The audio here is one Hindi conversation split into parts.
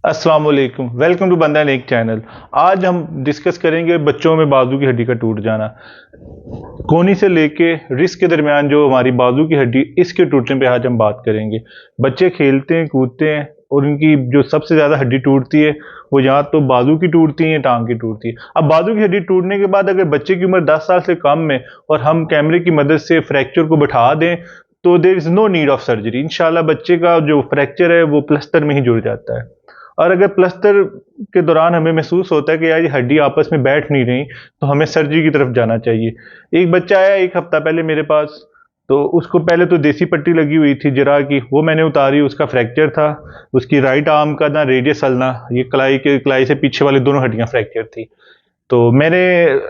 अस्सलाम वालेकुम, वेलकम टू बंदा नेक चैनल। आज हम डिस्कस करेंगे बच्चों में बाजू की हड्डी का टूट जाना। कोहनी से लेके रिस्ट के दरमियान जो हमारी बाजू की हड्डी, इसके टूटने पे आज हम बात करेंगे। बच्चे खेलते हैं, कूदते हैं और उनकी जो सबसे ज़्यादा हड्डी टूटती है वो या तो बाजू की टूटती है या टांग की टूटती है। अब बाजू की हड्डी टूटने के बाद अगर बच्चे की उम्र 10 साल से कम है और हम कैमरे की मदद से फ्रैक्चर को बैठा दें तो there is no need of surgery. इंशाल्लाह बच्चे का जो फ्रैक्चर है वो प्लास्टर में ही जुड़ जाता है। और अगर प्लास्टर के दौरान हमें महसूस होता है कि यार ये हड्डी आपस में बैठ नहीं रही, तो हमें सर्जरी की तरफ जाना चाहिए। एक बच्चा आया 1 हफ्ता पहले मेरे पास, तो उसको पहले तो देसी पट्टी लगी हुई थी जरा की, वो मैंने उतारी, उसका फ्रैक्चर था। उसकी राइट आर्म का ना रेडियस ना ये कलाई से पीछे वाली दोनों हड्डियां फ्रैक्चर थी। तो मैंने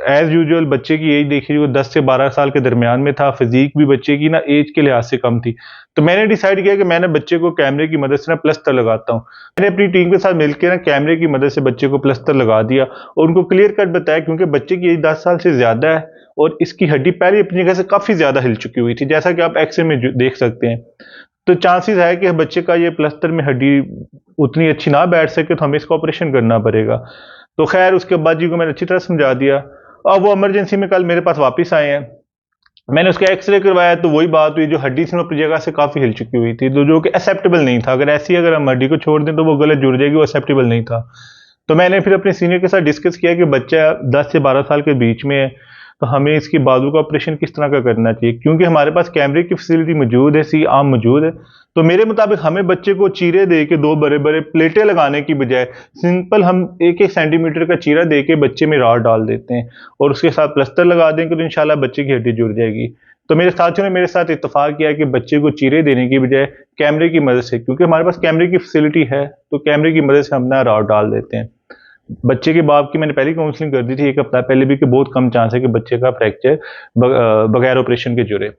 एज़ यूजुअल बच्चे की एज देखी, वो 10 से 12 साल के दरमियान में था। फिजिक भी बच्चे की ना एज के लिहाज से कम थी। तो मैंने डिसाइड किया कि मैंने बच्चे को कैमरे की मदद से ना प्लास्टर लगाता हूँ। मैंने अपनी टीम के साथ मिलकर ना कैमरे की मदद से बच्चे को प्लास्टर लगा दिया और उनको क्लियर कट बताया, क्योंकि बच्चे की एज 10 साल से ज़्यादा है और इसकी हड्डी पहले अपनी जगह से काफ़ी ज़्यादा हिल चुकी हुई थी, जैसा कि आप एक्सरे में देख सकते हैं। तो चांसेस है कि बच्चे का ये प्लास्टर में हड्डी उतनी अच्छी ना बैठ सके, तो हमें इसका ऑपरेशन करना पड़ेगा। तो खैर उसके अब्बा जी को मैंने अच्छी तरह समझा दिया। अब वो इमरजेंसी में कल मेरे पास वापस आए हैं। मैंने उसका एक्सरे करवाया तो वही बात हुई, जो हड्डी थी वो अपनी जगह से काफ़ी हिल चुकी हुई थी, तो जो कि एक्सेप्टेबल नहीं था। अगर हम हड्डी को छोड़ दें तो वो गलत जुड़ जाएगी, वो एक्सेप्टेबल नहीं था। तो मैंने फिर अपने सीनियर के साथ डिस्कस किया कि बच्चा 10 से 12 साल के बीच में है, तो हमें इसकी बाजू का ऑपरेशन किस तरह का करना चाहिए, क्योंकि हमारे पास कैमरे की फैसिलिटी मौजूद है, सी आर्म मौजूद है। तो मेरे मुताबिक हमें बच्चे को चीरे दे के 2 बड़े-बड़े प्लेटें लगाने की बजाय सिंपल हम 1-1 सेंटीमीटर का चीरा दे के बच्चे में रॉड डाल देते हैं और उसके साथ प्लास्टर लगा देंगे, तो इंशाल्लाह बच्चे की हड्डी जुड़ जाएगी। तो मेरे साथियों ने मेरे साथ इत्तेफाक किया कि बच्चे को चीरे देने की बजाय कैमरे की मदद से, क्योंकि हमारे पास कैमरे की फैसिलिटी है, तो कैमरे की मदद से हम ना रॉड डाल देते हैं। बच्चे के बाप की मैंने पहले काउंसलिंग कर दी थी 1 हफ्ता पहले भी, कि बहुत कम चांस है कि बच्चे का फ्रैक्चर बगैर ऑपरेशन के जुड़े।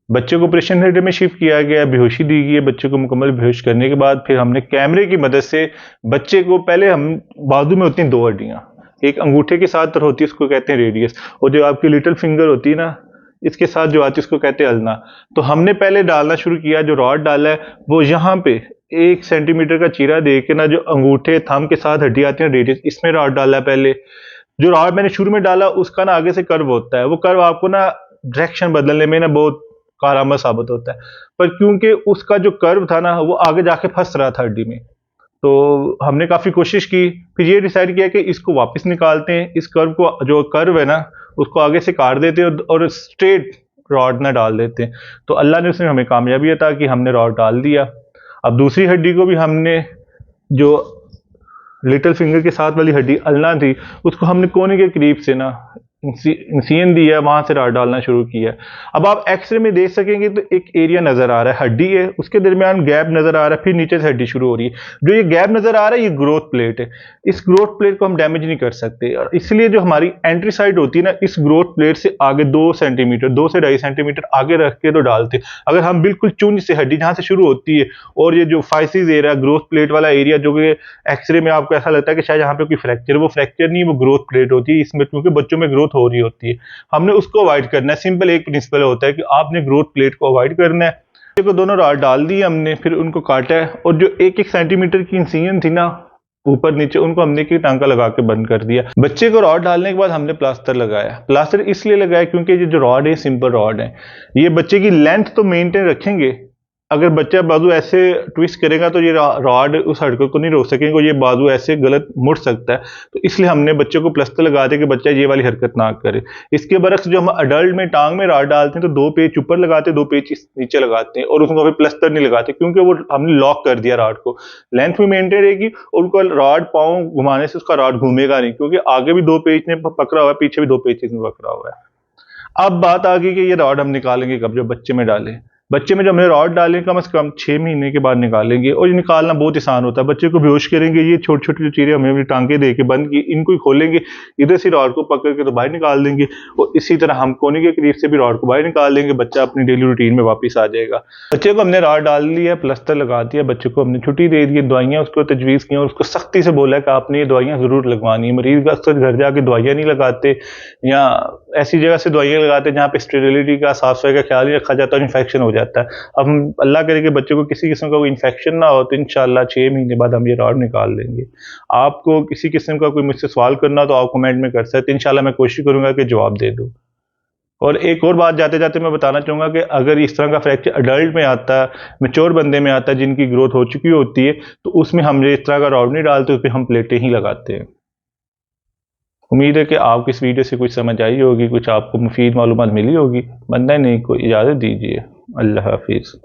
बच्चे को ऑपरेशन थिएटर में शिफ्ट किया गया, बेहोशी दी गई है। बच्चे को मुकम्मल बेहोश करने के बाद फिर हमने कैमरे की मदद से बच्चे को, पहले हम बाजू में होती हैं 2 हड्डियां, एक अंगूठे के साथ और होती है, उसको कहते हैं रेडियस, और जो आपकी लिटिल फिंगर होती है ना, इसके साथ जो आती है उसको कहते हैं अल्ना। तो हमने पहले डालना शुरू किया, जो रॉड डाला है वो यहाँ पे 1 सेंटीमीटर का चीरा दे के ना, जो अंगूठे थंब के साथ हड्डी आती है रेडियस, इसमें रॉड डाला है पहले। जो रॉड मैंने शुरू में डाला उसका ना आगे से कर्व होता है, वो कर्व आपको ना डायरेक्शन बदलने में ना बहुत कारगर साबित होता है, पर क्योंकि उसका जो कर्व था ना वो आगे जाके फंस रहा था हड्डी में, तो हमने काफ़ी कोशिश की। फिर ये डिसाइड किया कि इसको वापस निकालते हैं, इस कर्व को, जो कर्व है ना उसको आगे से काट देते हैं और स्ट्रेट रॉड ना डाल देते हैं। तो अल्लाह ने उसमें हमें कामयाबी अता की, हमने रॉड डाल दिया। अब दूसरी हड्डी को भी हमने, जो लिटिल फिंगर के साथ वाली हड्डी अल्ना थी, उसको हमने कोने के करीब से ना इंसिजन दिया, वहां से रॉड डालना शुरू किया। अब आप एक्सरे में देख सकेंगे तो एक एरिया नजर आ रहा है, हड्डी है, उसके दरमियान गैप नजर आ रहा है, फिर नीचे से हड्डी शुरू हो रही है। जो ये गैप नजर आ रहा है ये ग्रोथ प्लेट है। इस ग्रोथ प्लेट को हम डैमेज नहीं कर सकते, और इसलिए जो हमारी एंट्री साइड होती है ना, इस ग्रोथ प्लेट से आगे 2 सेंटीमीटर, 2 से 2.5 सेंटीमीटर आगे रख के तो डालते हैं। अगर हम बिल्कुल चुंज से, हड्डी जहां से शुरू होती है और ये जो फाइसिस एरिया, ग्रोथ प्लेट वाला एरिया, जो कि एक्सरे में आपको ऐसा लगता है कि शायद यहाँ पे कोई फ्रैक्चर, वो फ्रैक्चर नहीं, वो ग्रोथ प्लेट होती है इसमें, क्योंकि बच्चों में ग्रोथ हो रही होती है। हमने उसको अवॉइड करना है। सिंपल एक प्रिंसिपल होता है कि आपने ग्रोथ प्लेट को अवॉइड करना है। को दोनों रॉड डाल दी हमने, फिर उनको काटा है, और जो 1-1 सेंटीमीटर की इंसिजन थी ना ऊपर नीचे, उनको हमने एक टांका लगा के बंद कर दिया। बच्चे को रॉड डालने के बाद हमने प्लास्टर लगाया। प्लास्टर इसलिए लगाया क्योंकि ये जो रॉड है सिंपल रॉड है, ये बच्चे की लेंथ तो मेंटेन रखेंगे। अगर बच्चा बाजू ऐसे ट्विस्ट करेगा तो ये रॉड उस हरकत को नहीं रोक सकेंगे और ये बाजू ऐसे गलत मुड़ सकता है। तो इसलिए हमने बच्चे को प्लास्टर लगा दिया कि बच्चा ये वाली हरकत ना करे। इसके बरक्स जो हम अडल्ट में टांग में रॉड डालते हैं तो 2 पेच ऊपर लगाते हैं, 2 पेच नीचे लगाते हैं, और उसको फिर प्लास्टर नहीं लगाते, क्योंकि वो हमने लॉक कर दिया रॉड को। लेंथ भी मेंटेन रहेगी और उनको रॉड पाँव घुमाने से उसका रॉड घूमेगा नहीं, क्योंकि आगे भी 2 पेच ने पकड़ा हुआ है, पीछे भी 2 पेचेस में पकड़ा हुआ है। अब बात आ गई कि ये रॉड हम निकालेंगे कब, जो बच्चे में डालें। बच्चे में जब हमने रॉड डालें कम से कम 6 महीने के बाद निकालेंगे, और ये निकालना बहुत आसान होता है। बच्चे को बेहोश करेंगे, ये छोटे छोटे जो चीज़ें हमने अपनी टांगे दे के बंद की, इनको ही खोलेंगे, इधर से रॉड को पकड़ के तो बाहर निकाल देंगे, और इसी तरह हम कोने के करीब से भी रॉड को बाहर निकाल देंगे। बच्चा अपनी डेली रूटीन में वापस आ जाएगा। बच्चे को हमने रॉड डाल लिया, प्लास्टर लगा दिया, बच्चे को हमने छुट्टी दे दी, दवाइयाँ उसको तजवीज़ की और उसको सख्ती से बोला कि आपने ये दवाइयाँ ज़रूर लगवानी है। मरीज अक्सर घर जाके दवाइयाँ नहीं लगाते, या ऐसी जगह से दवाइयाँ लगाते जहाँ पे स्टेरिलिटी का, साफ सफाई का ख्याल नहीं रखा जाता और इन्फेक्शन हो जाता है। अब हम अल्लाह करे कि बच्चे को किसी किस्म का कोई इन्फेक्शन ना हो तो इंशाल्लाह 6 महीने बाद हम ये रॉड निकाल देंगे। आपको किसी किस्म का कोई मुझसे सवाल करना तो आप कमेंट में कर सकते हैं, इंशाल्लाह मैं कोशिश करूँगा कि जवाब दे दूँ। और एक और बात जाते जाते मैं बताना चाहूँगा कि अगर इस तरह का फ्रैक्चर अडल्ट में आता है, मैच्योर बंदे में आता है जिनकी ग्रोथ हो चुकी होती है, तो उसमें हम इस तरह का रॉड नहीं डालते, उस पर हम प्लेटें ही लगाते हैं। उम्मीद है कि आपको इस वीडियो से कुछ समझ आई होगी, कुछ आपको मुफीद मालूमात मिली होगी। बंदा नहीं को इजाज़त दीजिए। अल्लाह हाफिज़।